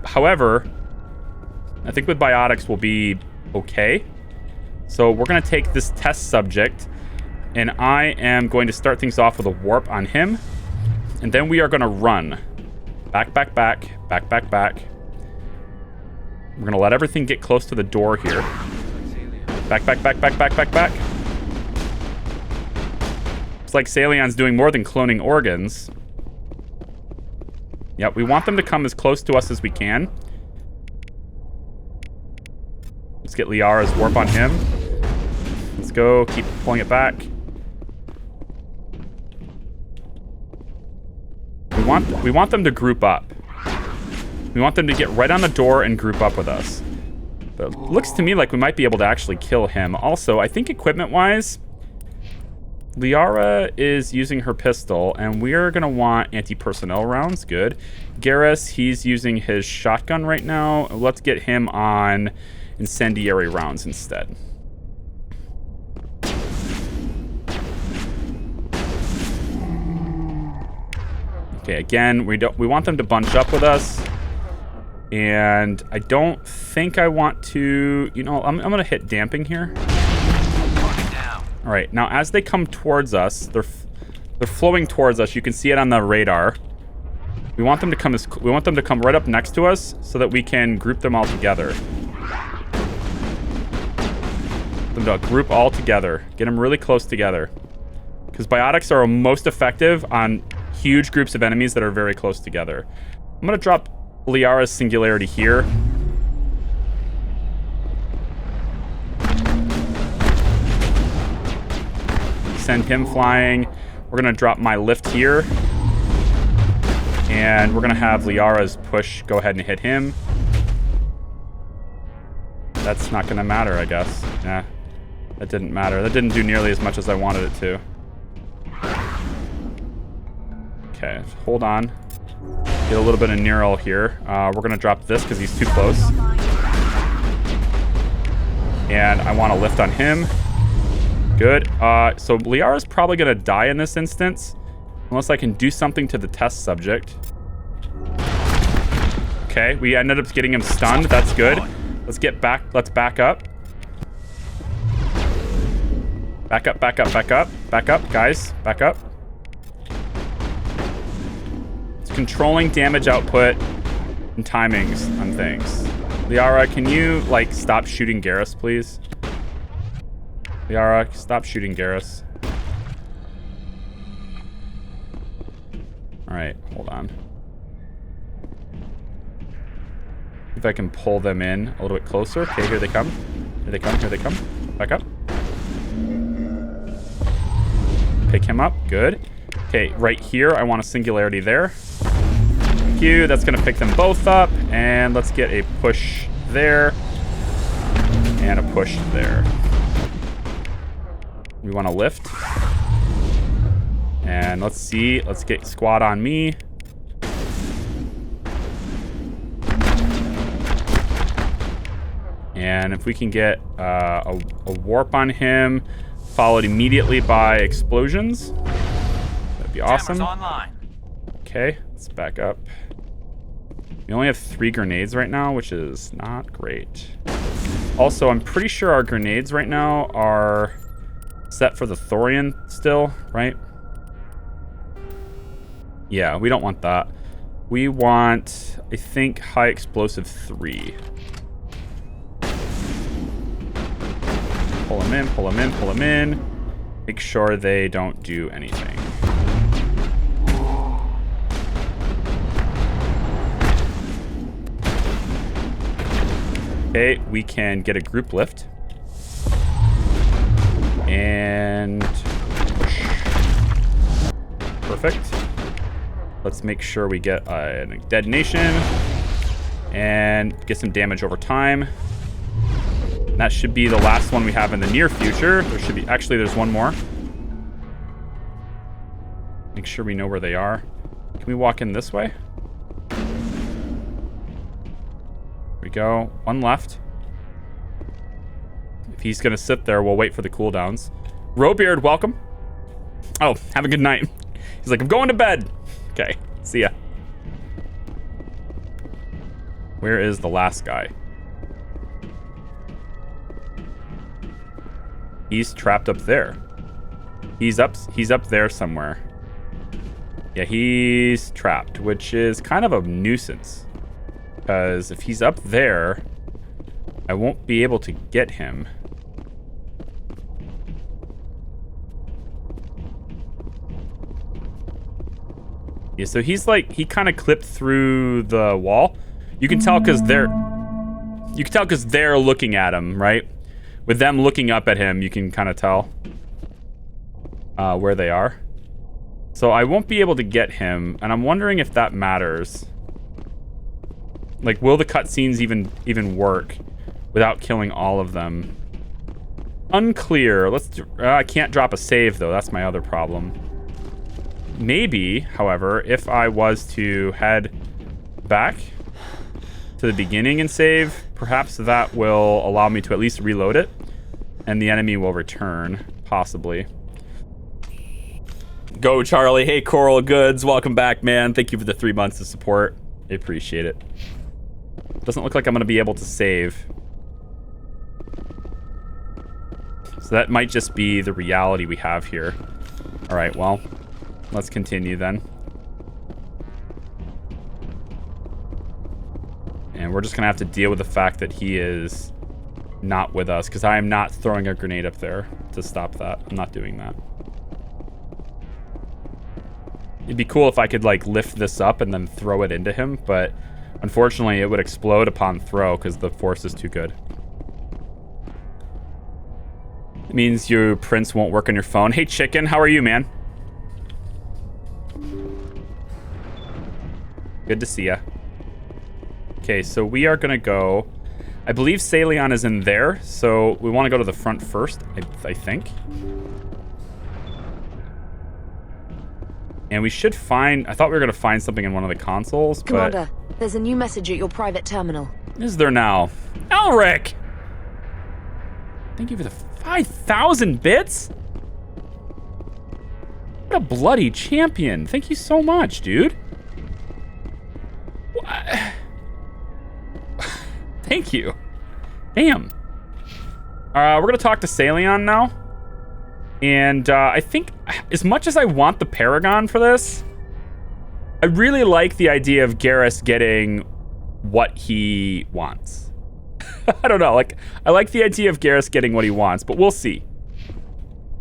However, I think with biotics we'll be okay. So we're going to take this test subject, and I am going to start things off with a warp on him. And then we are going to run. Back, back, back, back, back, back. We're going to let everything get close to the door here. Back, back, back, back, back, back, back. It's like Saleon's doing more than cloning organs. Yep, we want them to come as close to us as we can. Let's get Liara's warp on him. Let's go, keep pulling it back. We want them to group up. We want them to get right on the door and group up with us. But it looks to me like we might be able to actually kill him. Also, I think equipment-wise, Liara is using her pistol, and we're going to want anti-personnel rounds. Good. Garrus, he's using his shotgun right now. Let's get him on incendiary rounds instead. Okay, again, we want them to bunch up with us. And I don't think I want to... You know, I'm going to hit damping here. All right, now as they come towards us, they're flowing towards us. You can see it on the radar. We want them to come right up next to us so that we can group them all together. Them to group all together. Get them really close together. Because biotics are most effective on huge groups of enemies that are very close together. I'm going to drop Liara's singularity here. Send him flying. We're going to drop my lift here. And we're going to have Liara's push go ahead and hit him. That's not going to matter, I guess. Yeah, that didn't matter. That didn't do nearly as much as I wanted it to. Okay, hold on. Get a little bit of neural here. We're going to drop this because he's too close. And I want to lift on him. Good. So Liara's probably going to die in this instance. Unless I can do something to the test subject. Okay, we ended up getting him stunned. That's good. Let's get back. Let's back up. Back up, back up, back up. Back up, guys. Back up. It's controlling damage output and timings on things. Liara, can you, like, stop shooting Garrus, please? Liara, stop shooting Garrus. Alright, hold on. If I can pull them in a little bit closer. Okay, here they come. Here they come, here they come. Back up. Pick him up, good. Okay, right here, I want a singularity there. Thank you, that's gonna pick them both up. And let's get a push there. And a push there. We want to lift. And let's see. Let's get squad on me. And if we can get a warp on him, followed immediately by explosions, that'd be awesome. Okay, let's back up. We only have 3 grenades right now, which is not great. Also, I'm pretty sure our grenades right now are set for the Thorian still, right? Yeah, we don't want that. We want, I think, high explosive 3. Pull them in, pull them in, pull them in. Make sure they don't do anything. Okay, we can get a group lift. And push. Perfect. Let's make sure we get a detonation and get some damage over time. And that should be the last one we have in the near future. There should be, actually, there's one more. Make sure we know where they are. Can we walk in this way? There we go. One left. If he's gonna sit there, we'll wait for the cooldowns. Rowbeard, welcome. Oh, have a good night. He's like, I'm going to bed. Okay, see ya. Where is the last guy? He's trapped up there. He's up there somewhere. Yeah, he's trapped, which is kind of a nuisance. Because if he's up there, I won't be able to get him. Yeah, so he's like, he kind of clipped through the wall. You can tell because they're looking at him, right? With them looking up at him, you can kind of tell where they are. So I won't be able to get him, and I'm wondering if that matters. Like, will the cutscenes even work without killing all of them? Unclear. I can't drop a save though. That's my other problem. Maybe, however, if I was to head back to the beginning and save, perhaps that will allow me to at least reload it, and the enemy will return, possibly. Go, Charlie. Hey, Coral Goods. Welcome back, man. Thank you for the 3 months of support. I appreciate it. Doesn't look like I'm going to be able to save. So that might just be the reality we have here. All right, well, let's continue then. And we're just going to have to deal with the fact that he is not with us, because I am not throwing a grenade up there to stop that. I'm not doing that. It'd be cool if I could, like, lift this up and then throw it into him, but unfortunately it would explode upon throw because the force is too good. It means your prints won't work on your phone. Hey, Chicken, how are you, man? Good to see ya. Okay, so we are gonna go. I believe Saleon is in there, so we want to go to the front first, I think. And we should find... I thought we were going to find something in one of the consoles, Commander, there's a new message at your private terminal. Is there now? Elric! Thank you for the 5,000 bits? What a bloody champion. Thank you so much, dude. What? Thank you. Damn. We're going to talk to Saleon now. And I think, as much as I want the Paragon for this, I really like the idea of Garrus getting what he wants. I don't know, like, I like the idea of Garrus getting what he wants, but we'll see.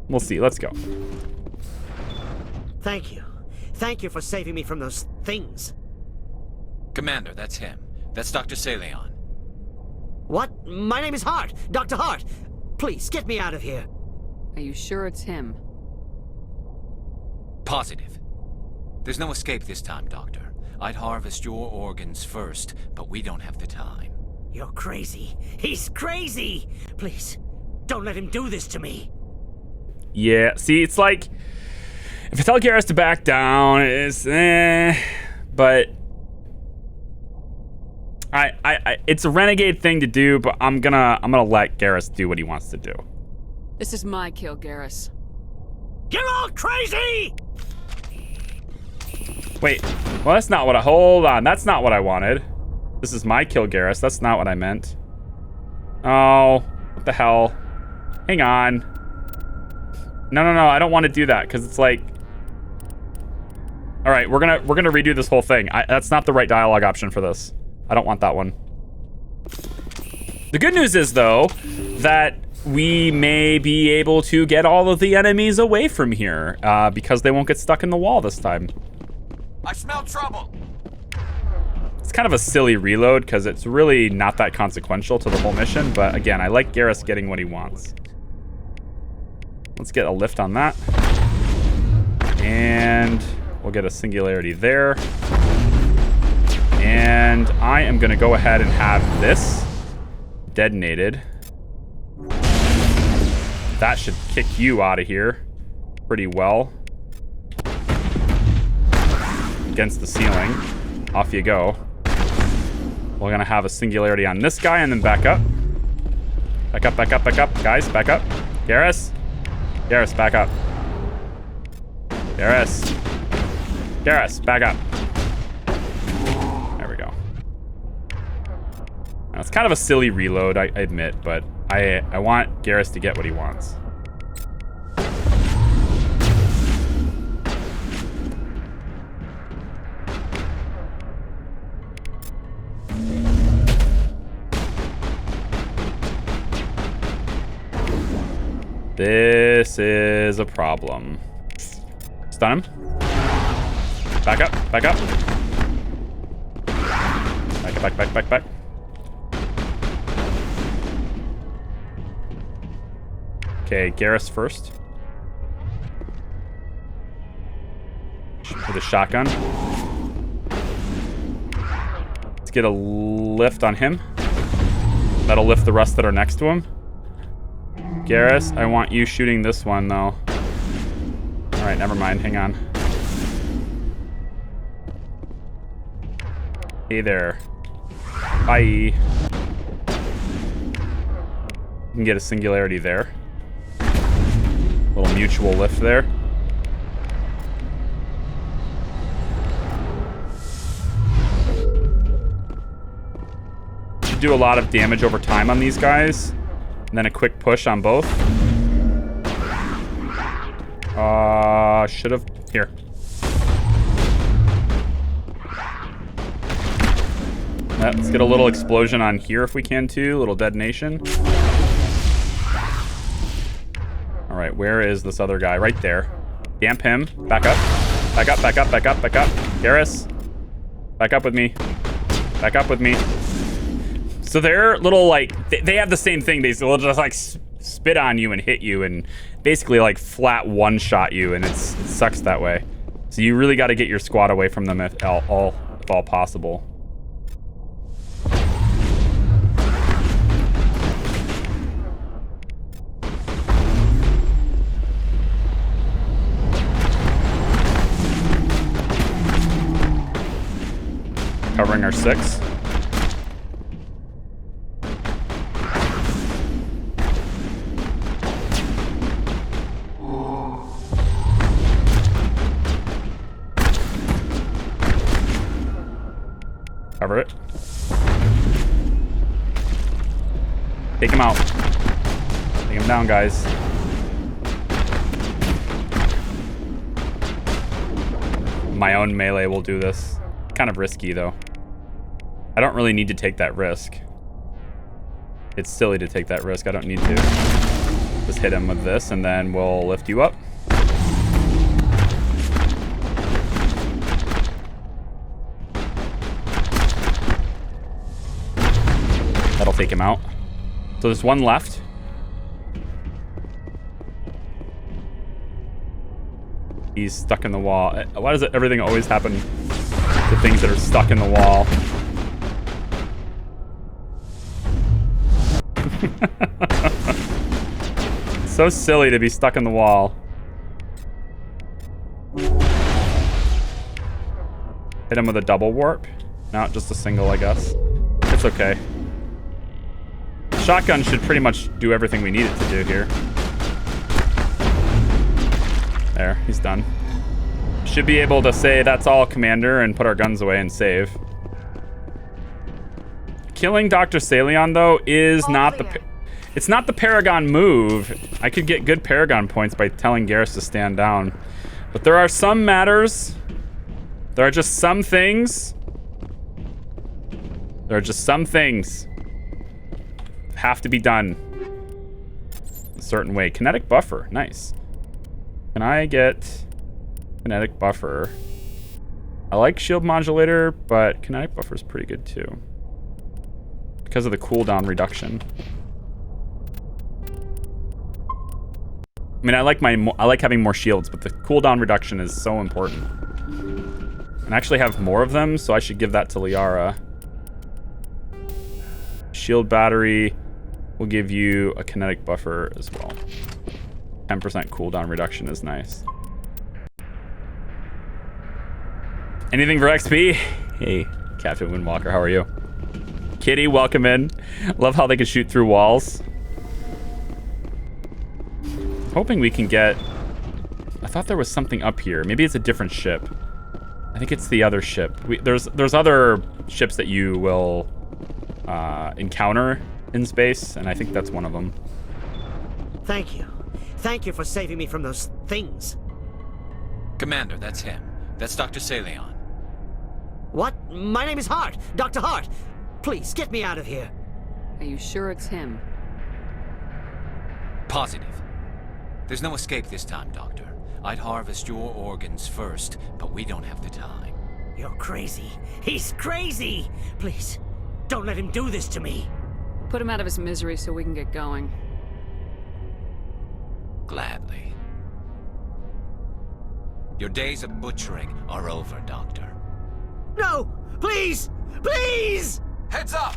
We'll see, let's go. Thank you. Thank you for saving me from those things. Commander, that's him. That's Dr. Saleon. What? My name is Hart. Dr. Hart. Please, get me out of here. Are you sure it's him? Positive. There's no escape this time, Doctor. I'd harvest your organs first, but we don't have the time. You're crazy. He's crazy! Please, don't let him do this to me. Yeah, see, it's like, if I tell Garrus to back down, it's but it's a renegade thing to do, but I'm gonna let Garrus do what he wants to do. This is my kill, Garrus. You're all crazy! Wait, well, that's not what I... Hold on, that's not what I wanted. This is my kill, Garrus. That's not what I meant. Oh, what the hell? Hang on. No, I don't want to do that, because it's like... All right, we're gonna redo this whole thing. That's not the right dialogue option for this. I don't want that one. The good news is, though, that we may be able to get all of the enemies away from here because they won't get stuck in the wall this time. I smell trouble. It's kind of a silly reload because it's really not that consequential to the whole mission. But again, I like Garrus getting what he wants. Let's get a lift on that. And we'll get a singularity there. And I am going to go ahead and have this detonated. That should kick you out of here pretty well. Against the ceiling. Off you go. We're gonna have a singularity on this guy and then back up. Back up, back up, back up. Guys, back up. Garrus. Garrus, back up. Garrus. Garrus, back up. There we go. Now, it's kind of a silly reload, I admit, but I want Garrus to get what he wants. This is a problem. Stun him. Back up, back up. Back. Okay, Garrus first. With a shotgun. Let's get a lift on him. That'll lift the rest that are next to him. Garrus, I want you shooting this one, though. Alright, never mind. Hang on. Hey there. Bye. You can get a singularity there. Little mutual lift there. Should do a lot of damage over time on these guys. And then a quick push on both. Should have... Here. Let's get a little explosion on here if we can too. A little detonation. Alright, where is this other guy? Right there. Damp him. Back up. Back up, back up, back up, back up. Garrus. Back up with me. Back up with me. So they're little, like, they have the same thing. They will just, like, spit on you and hit you and basically, like, flat one-shot you, and it sucks that way. So you really got to get your squad away from them if all possible. Covering our 6. Cover it. Take him out. Take him down, guys. My own melee will do this. Kind of risky, though. I don't really need to take that risk. It's silly to take that risk. I don't need to. Just hit him with this, and then we'll lift you up. That'll take him out. So there's one left. He's stuck in the wall. Why does everything always happen to things that are stuck in the wall? So silly to be stuck in the wall. Hit him with a double warp. Not just a single, I guess. It's okay. Shotgun should pretty much do everything we need it to do here. There, he's done. Should be able to say that's all, Commander, and put our guns away and save. Killing Dr. Saleon, though, is not the... It's not the Paragon move. I could get good Paragon points by telling Garrus to stand down. But there are some matters. There are just some things. There are just some things that have to be done a certain way. Kinetic buffer. Nice. Can I get kinetic buffer? I like shield modulator, but kinetic buffer is pretty good too. Because of the cooldown reduction. I mean, I like having more shields, but the cooldown reduction is so important. And I actually have more of them, so I should give that to Liara. Shield battery will give you a kinetic buffer as well. 10% cooldown reduction is nice. Anything for XP? Hey, Captain Windwalker, how are you? Kitty, welcome in. Love how they can shoot through walls. Hoping we can get... I thought there was something up here. Maybe it's a different ship. I think it's the other ship. There's other ships that you will encounter in space, and I think that's one of them. Thank you. Thank you for saving me from those things. Commander, that's him. That's Dr. Saleon. What? My name is Hart. Dr. Hart. Please, get me out of here. Are you sure it's him? Positive. There's no escape this time, Doctor. I'd harvest your organs first, but we don't have the time. You're crazy. He's crazy! Please, don't let him do this to me. Put him out of his misery so we can get going. Gladly. Your days of butchering are over, Doctor. No! Please! Please! Heads up!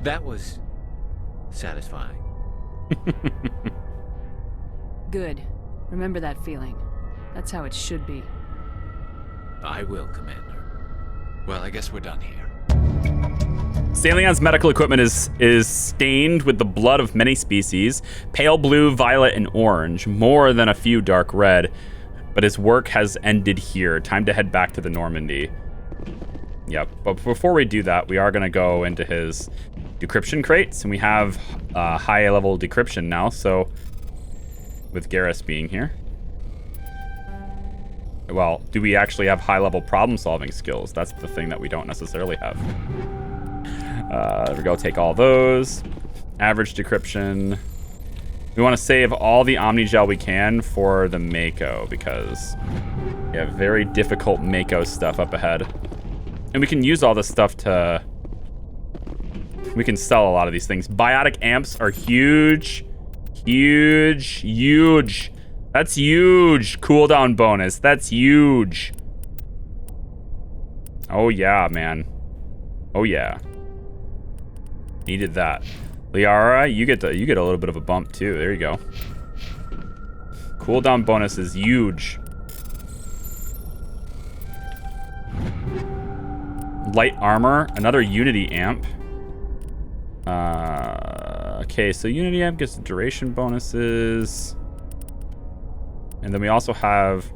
That was satisfying. Good. Remember that feeling. That's how it should be. I will, Commander. Well, I guess we're done here. Saleon's medical equipment is stained with the blood of many species, pale blue, violet, and orange, more than a few dark red. But his work has ended here. Time to head back to the Normandy. Yep, but before we do that, we are going to go into his decryption crates, and we have high-level decryption now, so with Garrus being here. Well, do we actually have high-level problem-solving skills? That's the thing that we don't necessarily have. There we go, take all those. Average decryption. We want to save all the Omnigel we can for the MAKO, because we have very difficult MAKO stuff up ahead. And we can use all this stuff to... We can sell a lot of these things. Biotic amps are huge. Huge. Huge. That's huge. Cooldown bonus. That's huge. Oh, yeah, man. Oh, yeah. Needed that. Liara, you get a little bit of a bump, too. There you go. Cooldown bonus is huge. Light armor. Another Unity amp. Okay, so Unity amp gets the duration bonuses. And then we also have...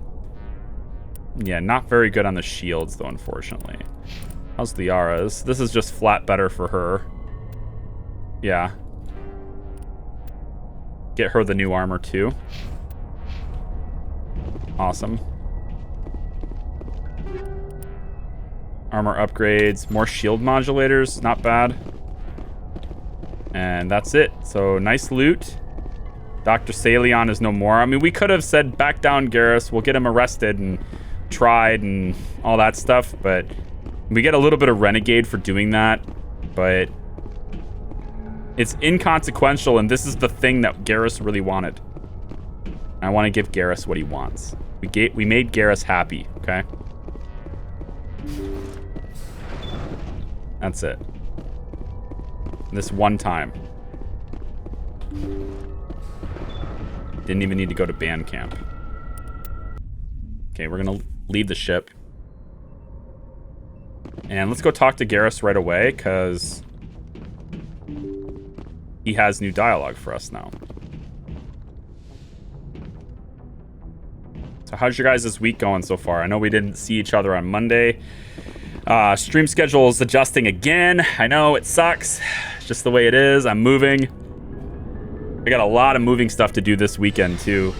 Yeah, not very good on the shields, though, unfortunately. How's Liara's? This is just flat better for her. Yeah. Get her the new armor, too. Awesome. Armor upgrades. More shield modulators. Not bad. And that's it. So, nice loot. Dr. Saleon is no more. I mean, we could have said, back down, Garrus. We'll get him arrested and tried and all that stuff. But we get a little bit of Renegade for doing that. But it's inconsequential, and this is the thing that Garrus really wanted. I want to give Garrus what he wants. We made Garrus happy, okay? That's it. This one time. Didn't even need to go to band camp. Okay, we're gonna leave the ship. And let's go talk to Garrus right away, because he has new dialogue for us now. So how's your guys' week going so far? I know we didn't see each other on Monday. Stream schedule is adjusting again. I know, it sucks. It's just the way it is. I'm moving. I got a lot of moving stuff to do this weekend, too,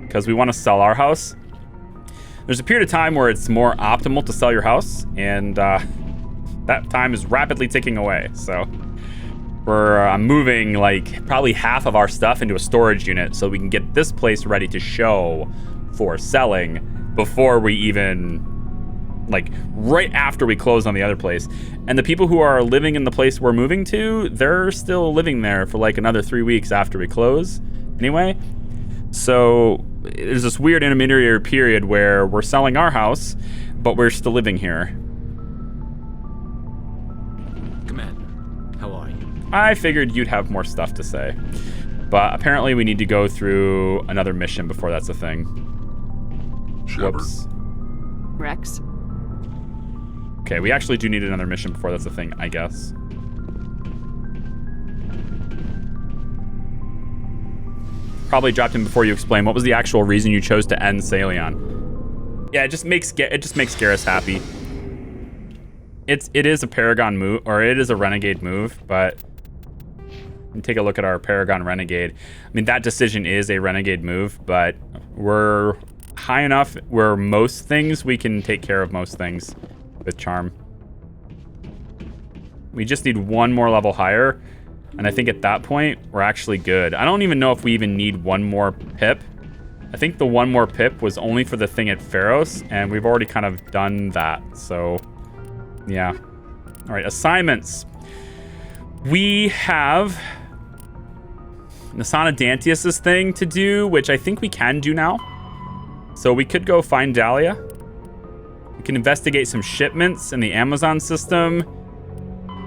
because we want to sell our house. There's a period of time where it's more optimal to sell your house, and that time is rapidly ticking away. So I'm moving like probably half of our stuff into a storage unit so we can get this place ready to show for selling before we even, like, right after we close on the other place. And the people who are living in the place we're moving to, they're still living there for like another 3 weeks after we close anyway. So there's this weird intermediary period where we're selling our house, but we're still living here. Commander, how are you? I figured you'd have more stuff to say. But apparently we need to go through another mission before that's a thing. Shepard. Whoops. Rex? Okay, we actually do need another mission before that's a thing, I guess. Probably dropped in before you explain. What was the actual reason you chose to end Saleon? Yeah, it just makes Garrus happy. It is a Paragon move, or it is a Renegade move, but take a look at our Paragon Renegade. I mean, that decision is a Renegade move, but we're high enough where most things we can take care of most things with charm. We just need one more level higher. And I think at that point, we're actually good. I don't even know if we even need one more pip. I think the one more pip was only for the thing at Pharos, and we've already kind of done that. So, yeah. All right, assignments. We have Nassana Dantius' thing to do, which I think we can do now. So we could go find Dahlia. We can investigate some shipments in the Amazon system.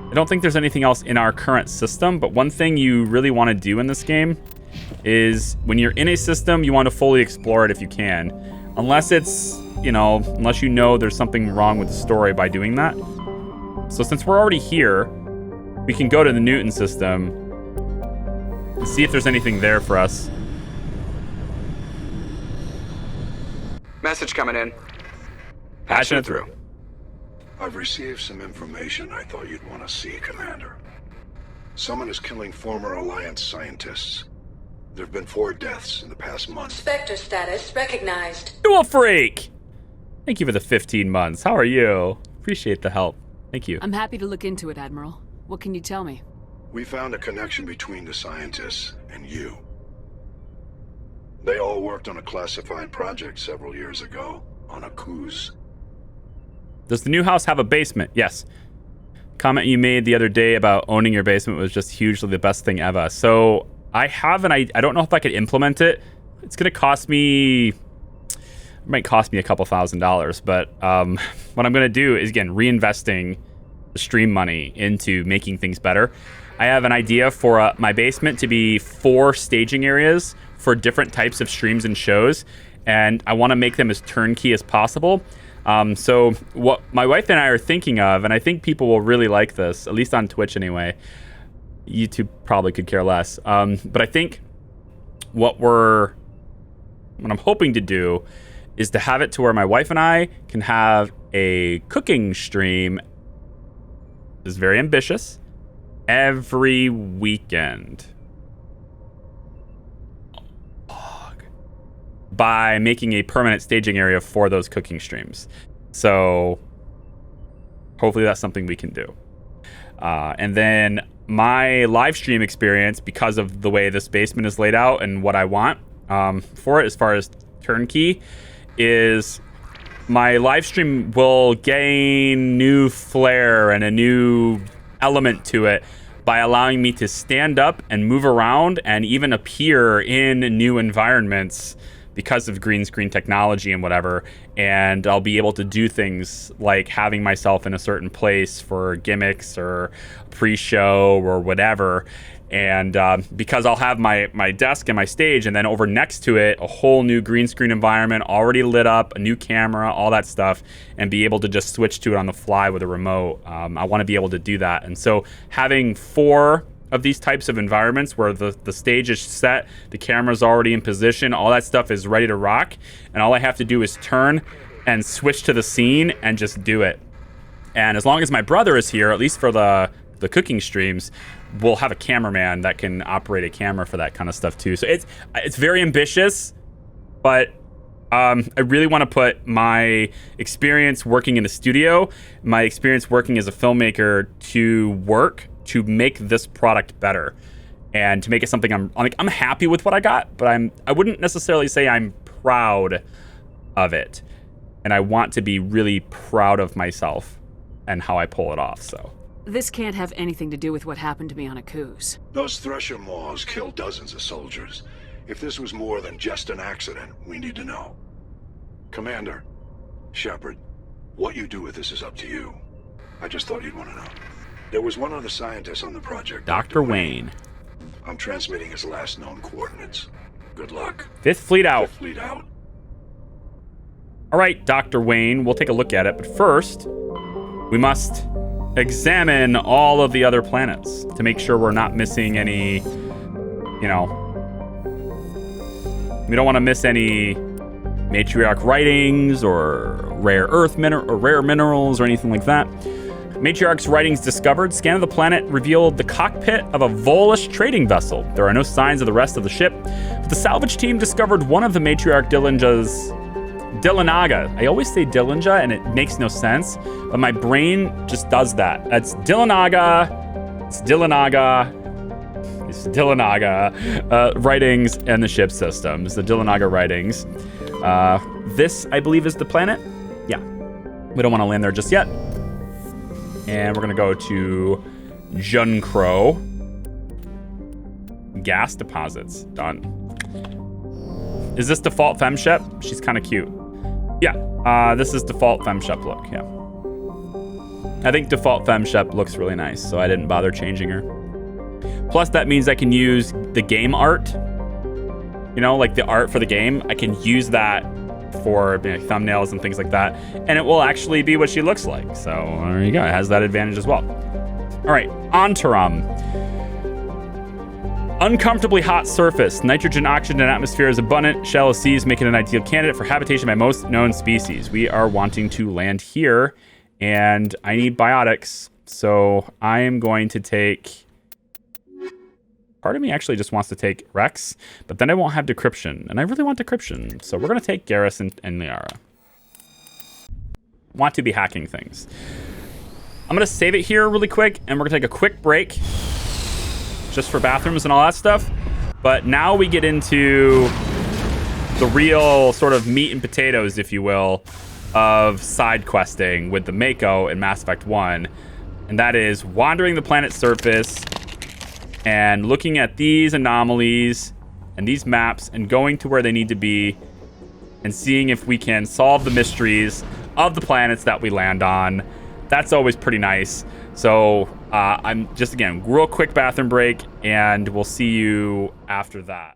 I don't think there's anything else in our current system, but one thing you really want to do in this game is when you're in a system, you want to fully explore it if you can. Unless it's, unless you know there's something wrong with the story by doing that. So since we're already here, we can go to the Newton system and see if there's anything there for us. Message coming in. Patching it through. I've received some information I thought you'd want to see, Commander. Someone is killing former Alliance scientists. There have been 4 deaths in the past month. Spectre status recognized. Dual Freak! Thank you for the 15 months. How are you? Appreciate the help. Thank you. I'm happy to look into it, Admiral. What can you tell me? We found a connection between the scientists and you. They all worked on a classified project several years ago, on a cruise. Does the new house have a basement? Yes. Comment you made the other day about owning your basement was just hugely the best thing ever. So I have I don't know if I could implement it. It's going to cost me... It might cost me a couple $1,000s, but what I'm going to do is, again, reinvesting the stream money into making things better. I have an idea for my basement to be 4 staging areas for different types of streams and shows, and I want to make them as turnkey as possible. So what my wife and I are thinking of, and I think people will really like this, at least on Twitch anyway. YouTube probably could care less. But I think what I'm hoping to do is to have it to where my wife and I can have a cooking stream. This is very ambitious. Every weekend. By making a permanent staging area for those cooking streams. So hopefully that's something we can do. And then my live stream experience, because of the way this basement is laid out and what I want for it as far as turnkey, is my live stream will gain new flair and a new element to it by allowing me to stand up and move around and even appear in new environments because of green screen technology and whatever. And I'll be able to do things like having myself in a certain place for gimmicks or pre-show or whatever. And because I'll have my desk and my stage, and then over next to it, a whole new green screen environment already lit up, a new camera, all that stuff, and be able to just switch to it on the fly with a remote. I want to be able to do that. And so having 4 of these types of environments where the stage is set, the camera's already in position, all that stuff is ready to rock, and all I have to do is turn and switch to the scene and just do it. And as long as my brother is here, at least for the cooking streams, we'll have a cameraman that can operate a camera for that kind of stuff too. So it's very ambitious, but I really want to put my experience working in the studio, my experience working as a filmmaker to work to make this product better and to make it something I'm happy with what I got, but I wouldn't necessarily say I'm proud of it. And I want to be really proud of myself and how I pull it off. So This can't have anything to do with what happened to me on Akuz. Those Thresher Maws killed dozens of soldiers. If this was more than just an accident, we need to know. Commander, Shepard, what you do with this is up to you. I just thought you'd want to know. There was one other scientist on the project. Dr. Wayne. I'm transmitting his last known coordinates. Good luck. Fifth Fleet out. Fifth Fleet out. All right, Dr. Wayne, we'll take a look at it. But first, we must examine all of the other planets to make sure we're not missing any, you know, we don't want to miss any matriarch writings or rare minerals or anything like that. Matriarch's writings discovered. Scan of the planet revealed the cockpit of a Volish trading vessel. There are no signs of the rest of the ship. But the salvage team discovered one of the Matriarch Dillanaga. I always say Dillinja, and it makes no sense, but my brain just does that. That's Dillanaga. It's Dillanaga. It's Dillanaga writings and the ship systems. The Dillanaga writings. This, I believe, is the planet. Yeah. We don't want to land there just yet. And we're going to go to Junkro. Gas deposits. Done. Is this default femship? She's kind of cute. Yeah, this is default femship look, yeah. I think default femship looks really nice, so I didn't bother changing her. Plus, that means I can use the game art. You know, like the art for the game. I can use that for thumbnails and things like that, and it will actually be what she looks like. So there you go. It has that advantage as well. All right, Antarum. Uncomfortably hot surface. Nitrogen, oxygen, and atmosphere is abundant. Shallow seas make it an ideal candidate for habitation by most known species. We are wanting to land here, and I need biotics, so I am going to take... Part of me actually just wants to take Rex, but then I won't have decryption, and I really want decryption, so we're going to take Garrus and Liara. Want to be hacking things. I'm going to save it here really quick, and we're going to take a quick break. Just for bathrooms and all that stuff. But now we get into the real sort of meat and potatoes, if you will, of side questing with the MAKO in Mass Effect 1. And that is wandering the planet's surface and looking at these anomalies and these maps and going to where they need to be and seeing if we can solve the mysteries of the planets that we land on. That's always pretty nice. So I'm just, again, real quick bathroom break, and we'll see you after that.